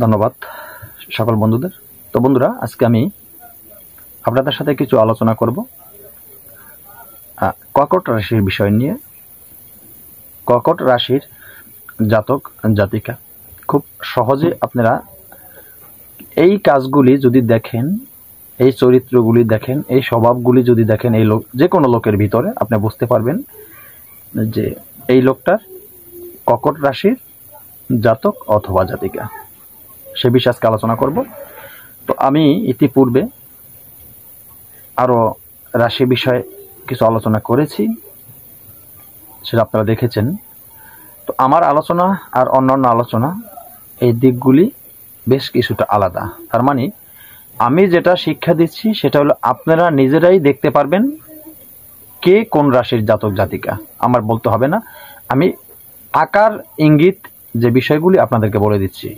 ধন্যবাদ সকল বন্ধুদের। তো বন্ধুরা, আজকে আমি আপনাদের সাথে কিছু আলোচনা করব কর্কট রাশির বিষয় নিয়ে। কর্কট রাশির জাতক জাতিকা খুব সহজে আপনারা এই কাজগুলি যদি দেখেন, এই চরিত্রগুলি দেখেন, এই স্বভাবগুলি যদি দেখেন, এই লোক যে কোনো লোকের ভিতরে আপনি বুঝতে পারবেন যে এই লোকটার কর্কট রাশির জাতক অথবা জাতিকা। সে বিষয়ে আজকে আলোচনা করব। তো আমি ইতিপূর্বে আরও রাশি বিষয়ে কিছু আলোচনা করেছি, সেটা আপনারা দেখেছেন। তো আমার আলোচনা আর অন্যান্য আলোচনা এই দিকগুলি বেশ কিছুটা আলাদা। তার মানে আমি যেটা শিক্ষা দিচ্ছি সেটা হলো আপনারা নিজেরাই দেখতে পারবেন কে কোন রাশির জাতক জাতিকা। আমার বলতে হবে না, আমি আকার ইঙ্গিত যে বিষয়গুলি আপনাদেরকে বলে দিচ্ছি।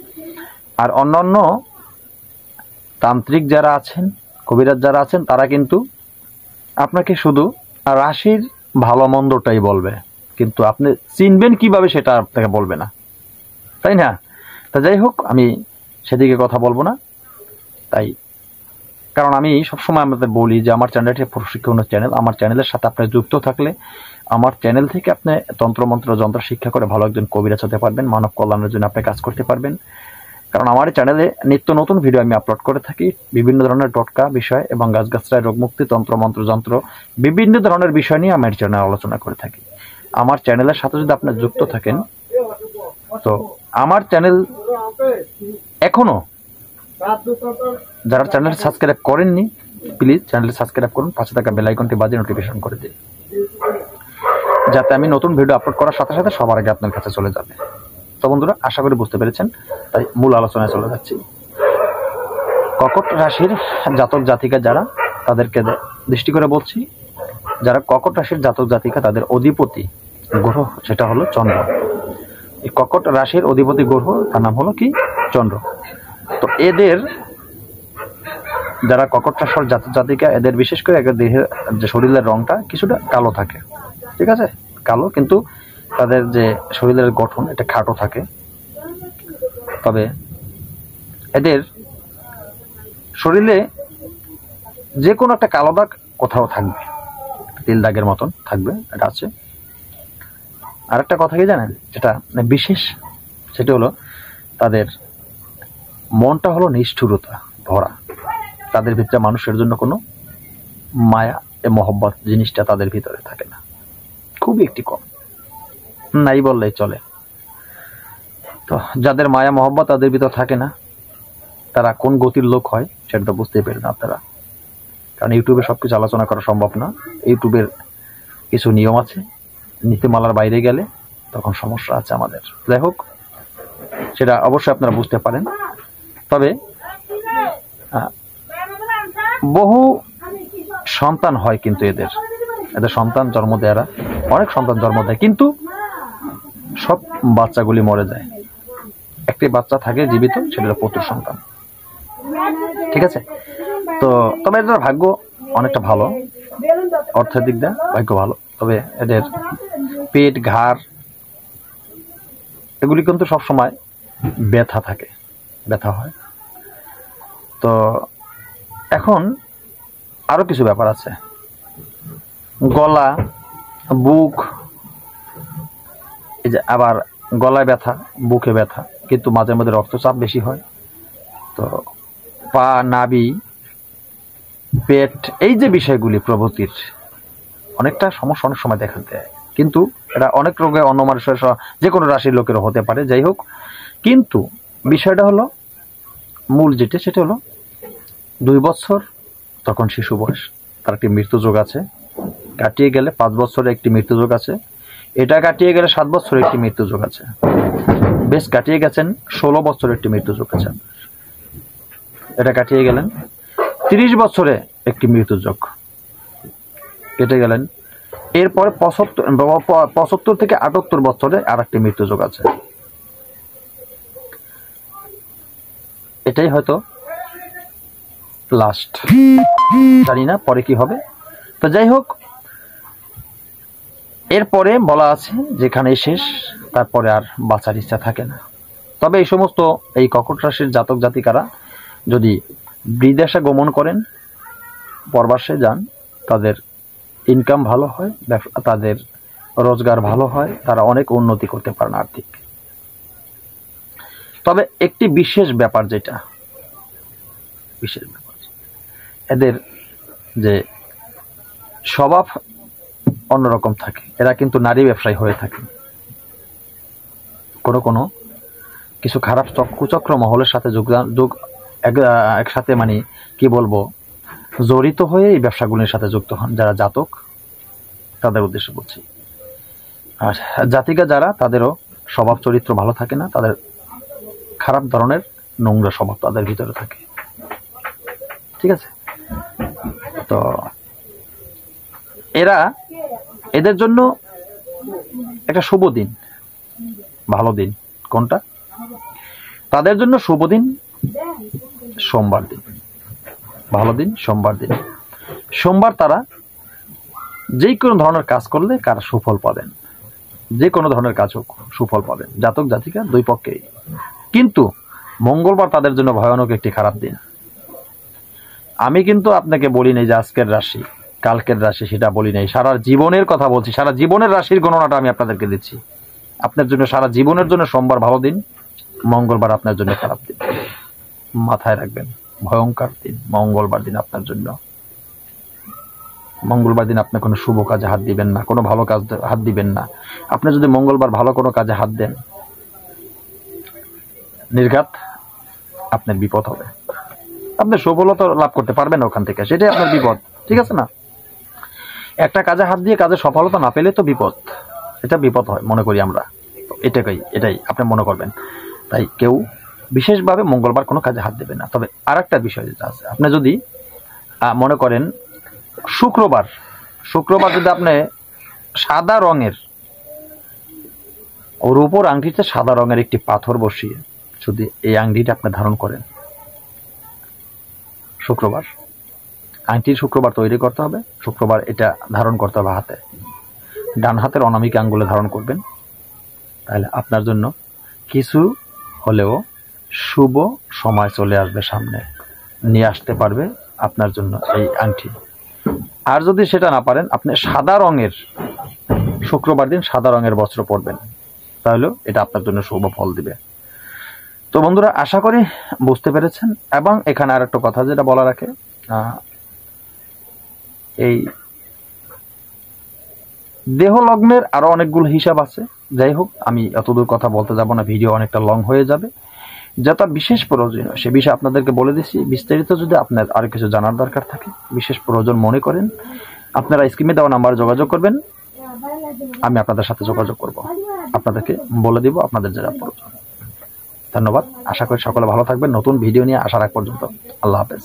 আর অন্যান্য তান্ত্রিক যারা আছেন, কবিরাজ যারা আছেন, তারা কিন্তু আপনাকে শুধু রাশির ভালো মন্দটাই বলবে, কিন্তু আপনি চিনবেন কিভাবে সেটা আপনাকে বলবে না, তাই না? তা যাই হোক, আমি সেদিকে কথা বলবো না। তাই কারণ আমি সবসময় আমাদের বলি যে আমার চ্যানেলটি প্রশিক্ষণের চ্যানেল। আমার চ্যানেলের সাথে আপনি যুক্ত থাকলে আমার চ্যানেল থেকে আপনি তন্ত্রমন্ত্র যন্ত্র শিক্ষা করে ভালো একজন কবিরাজ হতে পারবেন, মানব কল্যাণের জন্য আপনি কাজ করতে পারবেন। কারণ আমার চ্যানেলে নিত্য নতুন ভিডিও আমি আপলোড করে থাকি, বিভিন্ন ধরনের টোটকা বিষয় এবং গাছগাছড়ায় রোগমুক্তি, তন্ত্রমন্ত্র যন্ত্র, বিভিন্ন ধরনের বিষয় নিয়ে আমার চ্যানেলে আলোচনা করে থাকি। আমার চ্যানেলের সাথে যদি আপনি যুক্ত থাকেন, তো আমার চ্যানেল এখনো যারা চ্যানেল সাবস্ক্রাইব করেননি, প্লিজ চ্যানেল সাবস্ক্রাইব করুন, পাশে থাকা বেল আইকনটি বাজিয়ে নোটিফিকেশন করে দিন, যাতে আমি নতুন ভিডিও আপলোড করার সাথে সাথে সবার আগে আপনার কাছে চলে যাবে। তো বন্ধুরা, আশা করি বুঝতে পেরেছেন। তাই মূল আলোচনায় চলে যাচ্ছি। কর্কট রাশির জাতক জাতিকা যারা, তাদেরকে দৃষ্টি করে বলছি, যারা কর্কট রাশির জাতক জাতিকা তাদের অধিপতি গ্রহ সেটা হলো চন্দ্র। এই কর্কট রাশির অধিপতি গ্রহ তার নাম হলো কি? চন্দ্র। তো এদের যারা কর্কট রাশির জাতক জাতিকা, এদের বিশেষ করে এদের দেহের যে শরীরের রংটা কিছুটা কালো থাকে, ঠিক আছে? কালো, কিন্তু তাদের যে শরীরের গঠন এটা খাটো থাকে। তবে এদের শরীরে যে কোনো একটা কালো দাগ কোথাও থাকবে, তিল দাগের মতন থাকবে, এটা আছে। আর একটা কথা কি জানেন, যেটা বিশেষ, সেটা হলো তাদের মনটা হলো নিষ্ঠুরতা ভরা। তাদের ভিতরে মানুষের জন্য কোনো মায়া মহব্বত জিনিসটা তাদের ভিতরে থাকে না, খুবই একটি কম, নাই বললেই চলে। তো যাদের মায়া মহব্বত তাদের ভিতর থাকে না, তারা কোন গতির লোক হয় সেটা তো বুঝতেই পারেন আপনারা। কারণ ইউটিউবে সবকিছু আলোচনা করা সম্ভব না। ইউটিউবের কিছু নিয়ম আছে, নীতিমালার বাইরে গেলে তখন সমস্যা আছে আমাদের। যাই হোক, সেটা অবশ্যই আপনারা বুঝতে পারেন। তবে বহু সন্তান হয়, কিন্তু এদের সন্তান জন্ম দেয়ারা অনেক সন্তান জন্ম দেয়, কিন্তু সব বাচ্চাগুলি মরে যায়। একটি বাচ্চা থাকে জীবিত, সেটা পুত্র সন্তান, ঠিক আছে? তো তবে এদের ভাগ্য অনেকটা ভালো, অর্থের দিক দিয়ে ভাগ্য ভালো। তবে এদের পেট, ঘাড় এগুলি কিন্তু সবসময় ব্যথা থাকে, ব্যথা হয়। তো এখন আরো কিছু ব্যাপার আছে, গলা, বুক, এই যে আবার গলায় ব্যথা, বুকে ব্যথা, কিন্তু মাঝে মধ্যে রক্তচাপ বেশি হয়। তো পা, নাভি, পেট, এই যে বিষয়গুলি প্রভৃতির অনেকটা সমস্যা অনেক সময় দেখা দেয়, কিন্তু এটা অনেক রোগে অন্য মানুষের যে কোনো রাশির লোকেরও হতে পারে। যাই হোক, কিন্তু বিষয়টা হলো মূল যেটা, সেটা হলো 2 বছর তখন শিশু বয়স, তার একটি মৃত্যুযোগ আছে। কাটিয়ে গেলে 5 বছরের একটি মৃত্যুযোগ আছে। এটা কাটিয়ে গেলে 7 বছরের একটি মৃত্যুযোগ আছে। বেশ কাটিয়ে গেছেন 16 বছরের একটি মৃত্যুযোগ আছে। এটা কাটিয়ে গেলেন 30 বছরে একটি মৃত্যুযোগ কেটে গেলেন। এরপরে 75 থেকে 78 বছরে আর একটি মৃত্যুযোগ আছে। এটাই হয়তো লাস্ট, জানি না পরে কি হবে। তো যাই হোক, এরপরে বলা আছে যেখানে শেষ, তারপরে আর বাঁচার ইচ্ছা থাকে না। তবে এই কর্কট রাশির জাতক জাতিকারা যদি বিদেশে গমন করেন, প্রবাসে যান, তাদের ইনকাম ভালো হয়, তাদের রোজগার ভালো হয়, তারা অনেক উন্নতি করতে পারেন আর্থিক। তবে একটি বিশেষ ব্যাপার, এদের যে স্বভাব অন্যরকম থাকে। এরা কিন্তু নারী ব্যবসায়ী হয়ে থাকে। কোনো কিছু খারাপ কুচক্র মহলের সাথে একসাথে মানে কি বলবো, জড়িত হয়ে এই ব্যবসাগুলির সাথে যুক্ত হন। যারা জাতক তাদের উদ্দেশ্যে বলছি। আর জাতিকা যারা, তাদেরও স্বভাব চরিত্র ভালো থাকে না, তাদের খারাপ ধরনের নোংরা স্বভাব তাদের ভিতরে থাকে। ঠিক আছে? তো এদের জন্য একটা শুভ দিন, ভালো দিন কোনটা? তাদের জন্য শুভ দিন সোমবার দিন, ভালো দিন সোমবার দিন। সোমবার তারা যে কোনো ধরনের কাজ করলে কারা সুফল পাবেন, যে কোনো ধরনের কাজ হোক সুফল পাবেন, জাতক জাতিকা দুই পক্ষেই। কিন্তু মঙ্গলবার তাদের জন্য ভয়ানক একটি খারাপ দিন। আমি কিন্তু আপনাকে বলি নাই যে আজকের রাশি কালকের রাশি, সেটা বলি নাই, সারা জীবনের কথা বলছি। সারা জীবনের রাশির গণনাটা আমি আপনাদেরকে দিচ্ছি। আপনার জন্য সারা জীবনের জন্য সোমবার ভালো দিন, মঙ্গলবার আপনার জন্য খারাপ দিন। মাথায় রাখবেন, ভয়ঙ্কর দিন মঙ্গলবার দিন আপনার জন্য। মঙ্গলবার দিন আপনি কোনো শুভ কাজে হাত দিবেন না, কোনো ভালো কাজ হাত দিবেন না। আপনি যদি মঙ্গলবার ভালো কোনো কাজে হাত দেন, নির্ঘাত আপনার বিপদ হবে। আপনি সফলতা লাভ করতে পারবেন ওখান থেকে, সেটাই আপনার বিপদ। ঠিক আছে না? একটা কাজে হাত দিয়ে কাজে সফলতা না পেলে তো বিপদ, এটা বিপদ হয় মনে করি আমরা। এটাই আপনি মনে করবেন। তাই কেউ বিশেষভাবে মঙ্গলবার কোনো কাজে হাত দেবে না। তবে আর একটা বিষয় যেটা আছে, আপনি যদি মনে করেন শুক্রবার যদি আপনি সাদা রঙের, ওর উপর আংটিতে সাদা রঙের একটি পাথর বসিয়ে যদি এই আংটিটা আপনি ধারণ করেন, শুক্রবার শুক্রবার তৈরি করতে হবে, শুক্রবার এটা ধারণ করতে হবে হাতে, ডান হাতের অনামিকা আঙ্গুলে ধারণ করবেন। তাহলে আপনার জন্য কিছু হলেও শুভ সময় চলে আসবে, সামনে নিয়ে আসতে পারবে আপনার জন্য এই আংটি। আর যদি সেটা না পারেন, আপনি সাদা রঙের, শুক্রবার দিন সাদা রঙের বস্ত্র পরবেন, তাহলে এটা আপনার জন্য শুভ ফল দিবে। তো বন্ধুরা, আশা করি বুঝতে পেরেছেন। এবং এখানে আর একটা কথা যেটা বলা রাখে, এই দেহ লগ্নের আরো অনেকগুলো হিসাব আছে। যাই হোক, আমি এতদূর কথা বলতে যাব না, ভিডিও অনেকটা লং হয়ে যাবে। যেটা বিশেষ প্রয়োজনীয় সে বিষয়ে আপনাদেরকে বলে দিচ্ছি। বিস্তারিত যদি আপনার আরো কিছু জানার দরকার থাকে, বিশেষ প্রয়োজন মনে করেন, আপনারা স্ক্রিনে দেওয়া নাম্বারে যোগাযোগ করবেন, আমি আপনাদের সাথে যোগাযোগ করব, আপনাদেরকে বলে দিব আপনাদের যারা প্রয়োজন। ধন্যবাদ। আশা করি সকলে ভালো থাকবেন। নতুন ভিডিও নিয়ে আসার আগ পর্যন্ত আল্লাহ হাফেজ।